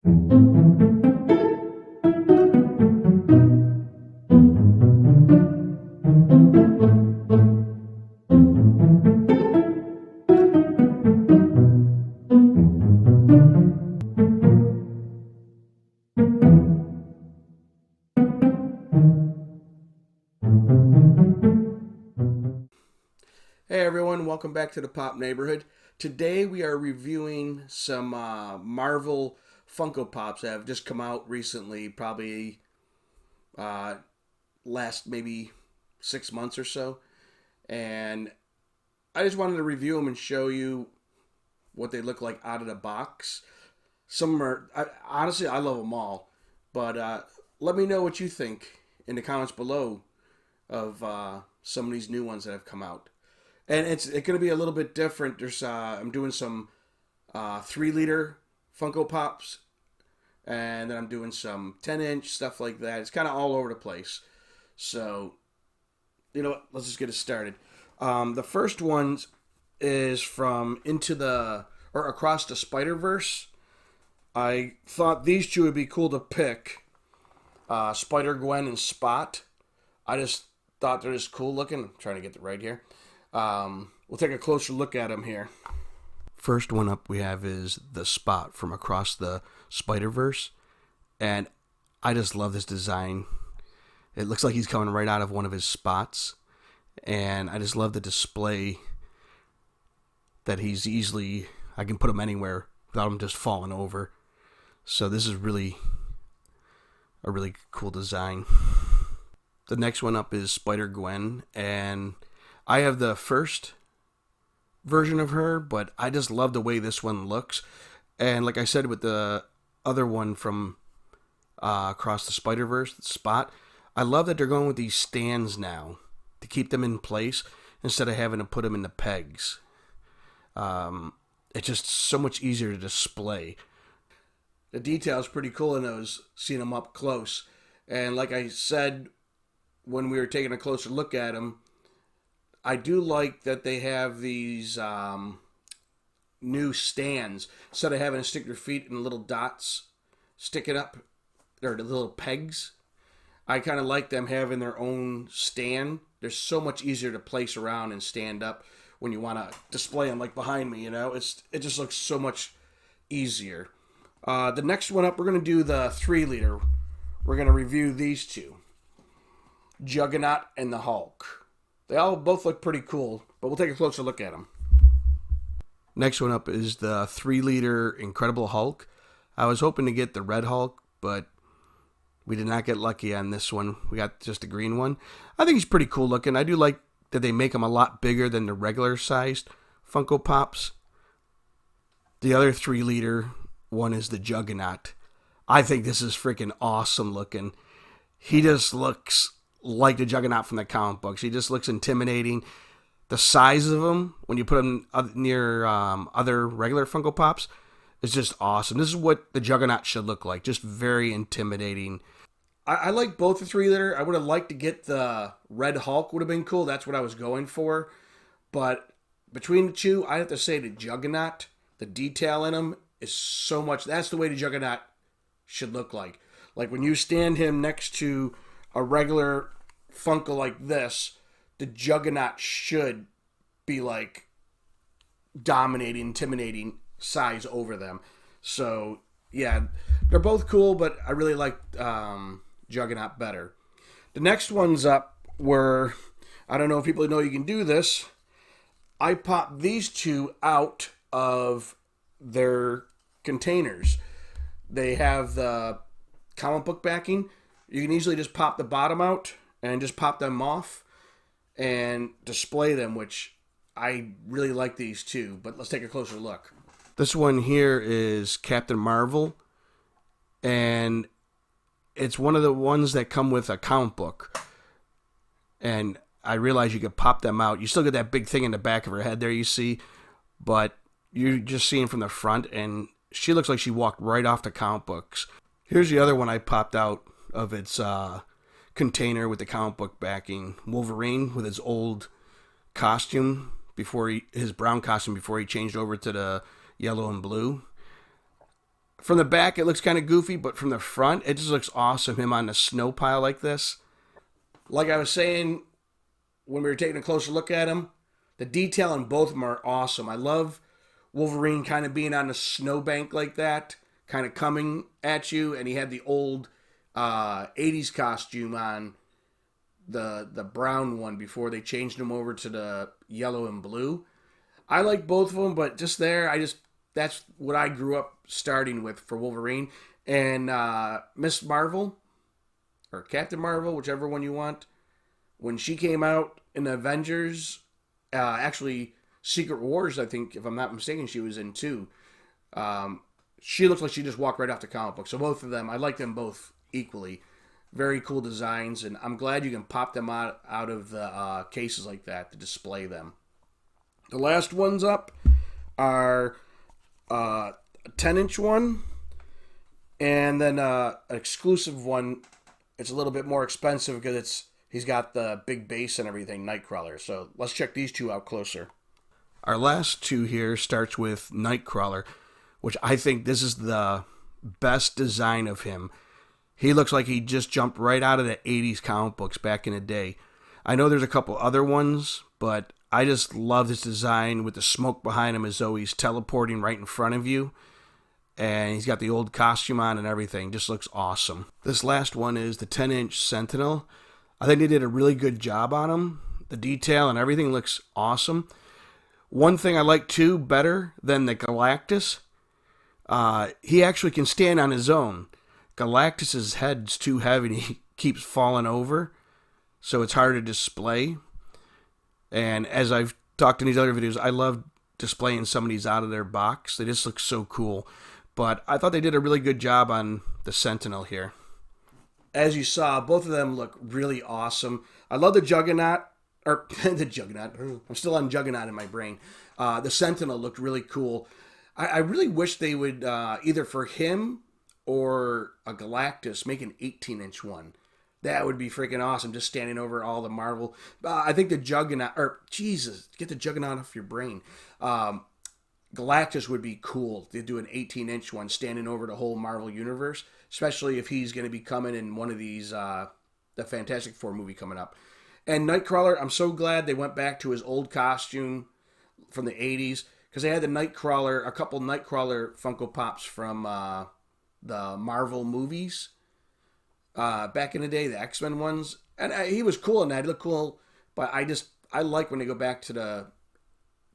Hey everyone, welcome back to the Pop Neighborhood. Today we are reviewing some Marvel Funko Pops that have just come out recently, probably last maybe 6 months or so. And I just wanted to review them and show you what they look like out of the box. Some are, honestly, I love them all. But let me know what you think in the comments below of some of these new ones that have come out. And it's going to be a little bit different. I'm doing some 3-liter Funko Pops, and then I'm doing some 10-inch stuff like that. It's kind of all over the place. So, you know what? Let's just get it started. The first one is from Across the Spider-Verse. I thought these two would be cool to pick. Spider-Gwen and Spot. I just thought they're just cool looking. I'm trying to get it right here. We'll take a closer look at them here. First one up we have is the Spot from Across the Spider-Verse. And I just love this design. It looks like he's coming right out of one of his spots. And I just love the display that I can put him anywhere without him just falling over. So this is really a really cool design. The next one up is Spider-Gwen, and I have the first version of her, but I just love the way this one looks. And like I said with the other one from Across the Spider-Verse, Spot, I love that they're going with these stands now to keep them in place instead of having to put them in the pegs. It's just so much easier to display. The detail is pretty cool in those, seeing them up close. And like I said when we were taking a closer look at them, I do like that they have these new stands. Instead of having to stick your feet in little dots, stick it up, or the little pegs. I kind of like them having their own stand. They're so much easier to place around and stand up when you want to display them, like behind me, you know? It just looks so much easier. The next one up, we're going to do the 3-liter. We're going to review these two. Juggernaut and the Hulk. They all both look pretty cool, but we'll take a closer look at them. Next one up is the 3-liter Incredible Hulk. I was hoping to get the Red Hulk, but we did not get lucky on this one. We got just the green one. I think he's pretty cool looking. I do like that they make him a lot bigger than the regular sized Funko Pops. The other 3-liter one is the Juggernaut. I think this is freaking awesome looking. He just looks like the Juggernaut from the comic books. He just looks intimidating. The size of him, when you put him near other regular Funko Pops, is just awesome. This is what the Juggernaut should look like. Just very intimidating. I like both the 3-liter. I would have liked to get the Red Hulk. Would have been cool. That's what I was going for. But between the two, I have to say the Juggernaut, the detail in him is so much. That's the way the Juggernaut should look like. Like when you stand him next to a regular Funko like this, the Juggernaut should be like dominating, intimidating size over them. So yeah, they're both cool, but I really like Juggernaut better. The next ones up were, I don't know if people know you can do this. I popped these two out of their containers. They have the comic book backing. You can easily just pop the bottom out and just pop them off and display them, which I really like these too. But let's take a closer look. This one here is Captain Marvel, and it's one of the ones that come with a comic book. And I realize you could pop them out. You still get that big thing in the back of her head there, you see, but you're just seeing from the front, and she looks like she walked right off the comic books. Here's the other one I popped out of its container with the comic book backing. Wolverine with his old costume his brown costume before he changed over to the yellow and blue. From the back, it looks kind of goofy, but from the front, it just looks awesome. Him on the snow pile like this. Like I was saying, when we were taking a closer look at him, the detail on both of them are awesome. I love Wolverine kind of being on a snowbank like that, kind of coming at you, and he had the old 80s costume on, the brown one, before they changed him over to the yellow and blue. I like both of them, but just there, that's what I grew up starting with for Wolverine. And Miss Marvel, or Captain Marvel, whichever one you want, when she came out in the Avengers, actually Secret Wars, I think, if I'm not mistaken, she was in too. She looks like she just walked right off the comic book. So both of them, I like them both equally. Very cool designs, and I'm glad you can pop them out of the cases like that to display them. The last ones up are a 10-inch one, and then an exclusive one. It's a little bit more expensive because he's got the big base and everything, Nightcrawler. So let's check these two out closer. Our last two here starts with Nightcrawler, which I think this is the best design of him. He looks like he just jumped right out of the 80s comic books back in the day. I know there's a couple other ones, but I just love this design with the smoke behind him as though he's teleporting right in front of you. And he's got the old costume on and everything. Just looks awesome. This last one is the 10-inch Sentinel. I think they did a really good job on him. The detail and everything looks awesome. One thing I like too better than the Galactus, he actually can stand on his own. Galactus's head's too heavy and he keeps falling over, so it's hard to display. And as I've talked in these other videos, I love displaying some of these out of their box. They just look so cool. But I thought they did a really good job on the Sentinel here. As you saw, both of them look really awesome. I love the Juggernaut, or the Juggernaut. I'm still on Juggernaut in my brain. The Sentinel looked really cool. I really wish they would, either for him or a Galactus, make an 18-inch one. That would be freaking awesome, just standing over all the Marvel. I think the Juggernaut, or Jesus, get the Juggernaut off your brain. Galactus would be cool. They'd do an 18-inch one standing over the whole Marvel universe, especially if he's going to be coming in one of these, the Fantastic Four movie coming up. And Nightcrawler, I'm so glad they went back to his old costume from the 80s, because they had the Nightcrawler, a couple Nightcrawler Funko Pops from the Marvel movies back in the day, the X-Men ones, and he was cool in that. He looked cool, but I like when they go back to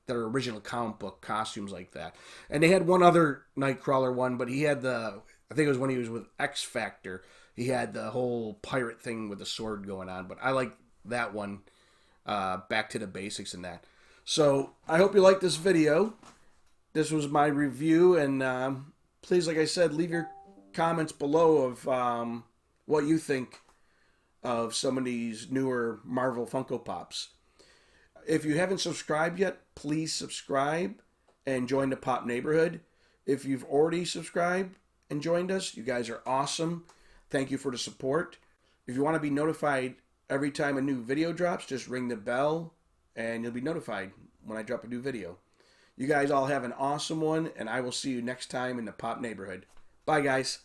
their original comic book costumes like that. And they had one other Nightcrawler one, but he had I think it was when he was with X Factor, he had the whole pirate thing with the sword going on, but I like that one, back to the basics in that. So I hope you liked this video. This was my review, and please, like I said, leave your comments below of what you think of some of these newer Marvel Funko Pops. If you haven't subscribed yet, please subscribe and join the Pop Neighborhood. If you've already subscribed and joined us, you guys are awesome. Thank you for the support. If you want to be notified every time a new video drops, just ring the bell and you'll be notified when I drop a new video. You guys all have an awesome one, and I will see you next time in the Pop Neighborhood. Bye, guys.